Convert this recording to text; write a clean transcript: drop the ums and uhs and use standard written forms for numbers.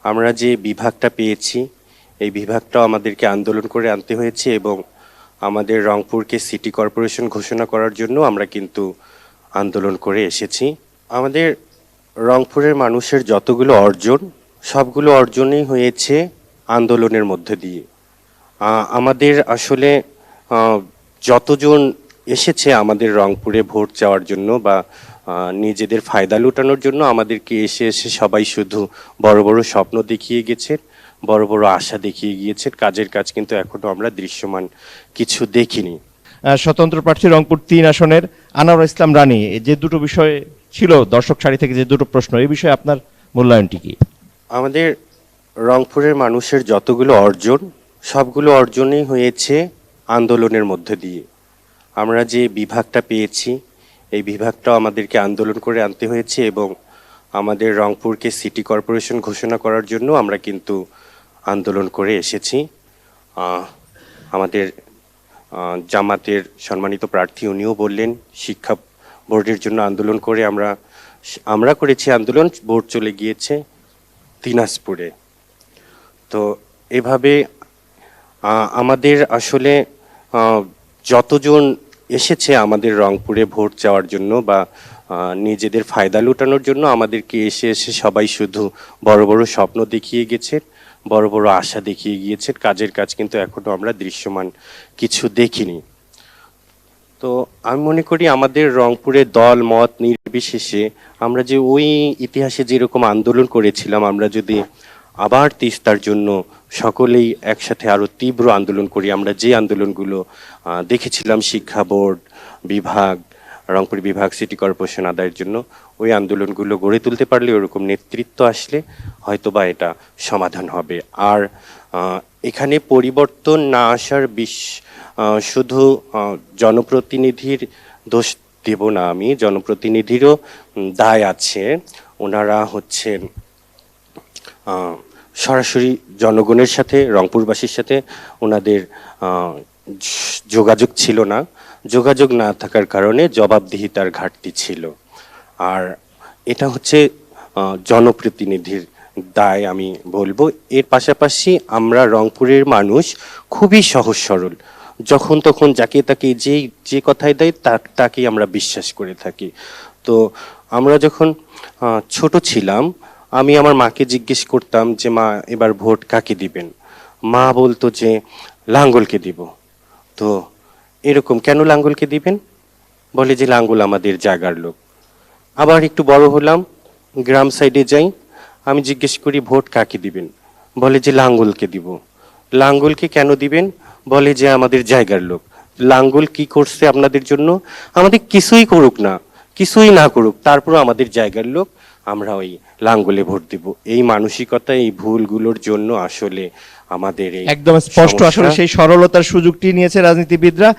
আমরা যে বিভাগটা পেয়েছি এই বিভাগটাও আমাদেরকে আন্দোলন করে আনতে হয়েছে এবং আমাদের রংপুরকে সিটি কর্পোরেশন ঘোষণা করার জন্য আমরা কিন্তু আন্দোলন করে এসেছি। আমাদের রংপুরের মানুষের যতগুলো অর্জন সবগুলো অর্জনই হয়েছে আন্দোলনের মধ্যে দিয়ে। আমাদের আসলে যতজন এসেছে আমাদের রংপুরে ভোট চাওয়ার জন্য বা নিজেদের ফায়দা লুটানোর জন্য আমাদেরকে এসে এসে সবাই শুধু বড় বড় স্বপ্ন দেখিয়ে গেছেন, বড় বড় আশা দেখিয়ে গিয়েছেন। কাজের কাজ কিন্তু এখনো আমরা দৃশ্যমান কিছু দেখিনি। স্বতন্ত্র প্রার্থী রংপুর ৩ আসনের আনোয়ার ইসলাম রানী, যে দুটো বিষয় ছিল দর্শক সারি থেকে যে দুটো প্রশ্ন, এই বিষয়ে আপনার মূল্যায়নটি কি? আমাদের রংপুরের মানুষের যতগুলো অর্জন সবগুলো অর্জনই হয়েছে আন্দোলনের মধ্যে দিয়ে। আমরা যে বিভাগটা পেয়েছি এই বিভাগটাও আমাদেরকে আন্দোলন করে আনতে হয়েছে এবং আমাদের রংপুরকে সিটি কর্পোরেশন ঘোষণা করার জন্য আমরা কিন্তু আন্দোলন করে এসেছি। আমাদের জামাতের সম্মানিত প্রার্থী উনিও বললেন শিক্ষা বোর্ডের জন্য আন্দোলন করে আমরা করেছি আন্দোলন, বোর্ড চলে গিয়েছে দিনাজপুরে। তো এভাবে আমাদের আসলে যতজন এসেছে আমাদের রংপুরে ভোট চাওয়ার জন্য বা নিজেদের ফায়দা লুটানোর জন্য আমাদেরকে এসে এসে সবাই শুধু বড় বড় স্বপ্ন দেখিয়ে গেছেন, বড় বড় আশা দেখিয়ে গিয়েছেন। কাজের কাজ কিন্তু এখনো আমরা দৃশ্যমান কিছু দেখিনি। তো আমি মনে করি আমাদের রংপুরে দল মত নির্বিশেষে আমরা যে ওই ইতিহাসে যেরকম আন্দোলন করেছিলাম, আমরা যদি আবার তিস্তার জন্য সকলেই একসাথে আরো তীব্র আন্দোলন করি, আমরা যে আন্দোলনগুলো দেখেছিলাম শিক্ষা বোর্ড বিভাগ, রংপুর বিভাগ, সিটি কর্পোরেশন আদায়ের জন্য, ওই আন্দোলনগুলো গড়ে তুলতে পারলে, ওরকম নেতৃত্ব আসলে হয়তোবা এটা সমাধান হবে। আর এখানে পরিবর্তন না আসার শুধু জনপ্রতিনিধির দোষ দেব না আমি, জনপ্রতিনিধিরও দায় আছে। ওনারা হচ্ছেন সরাসরি জনগণের সাথে, রংপুরবাসীর সাথে ওনাদের যোগাযোগ ছিল না। যোগাযোগ না থাকার কারণে জবাবদিহিতার ঘাটতি ছিল। আর এটা হচ্ছে জনপ্রতিনিধির দায় আমি বলবো। এর পাশাপাশি আমরা রংপুরের মানুষ খুবই সহজ সরল, যখন তখন যাকে তাকে যে কথাই দেয় তাকেই আমরা বিশ্বাস করে থাকি। তো আমরা যখন ছোট ছিলাম আমি আমার মাকে জিজ্ঞেস করতাম যে মা এবার ভোট কাকে দিবেন, মা বলতো যে লাঙ্গলকে দিব। তো এরকম, কেন লাঙ্গলকে দিবেন? বলে যে লাঙ্গল আমাদের জায়গার লোক। আবার একটু বড় হলাম, গ্রাম সাইডে যাই, আমি জিজ্ঞেস করি ভোট কাকে দিবেন, বলে যে লাঙ্গলকে দিব। লাঙ্গলকে কেন দিবেন? বলে যে আমাদের জায়গার লোক। লাঙ্গল কি করছে আপনাদের জন্য? আমাদের কিছুই করুক না, কিছুই না করুক, তারপরও আমাদের জায়গার লোক, আমরা ওই লাঙ্গলে ভোট দিব। এই মানসিকতা, এই ভুলগুলোর জন্য আসলে আমাদের একদম স্পষ্ট আসলে সেই সরলতার সুযোগটি নিয়েছে রাজনীতিবিদরা।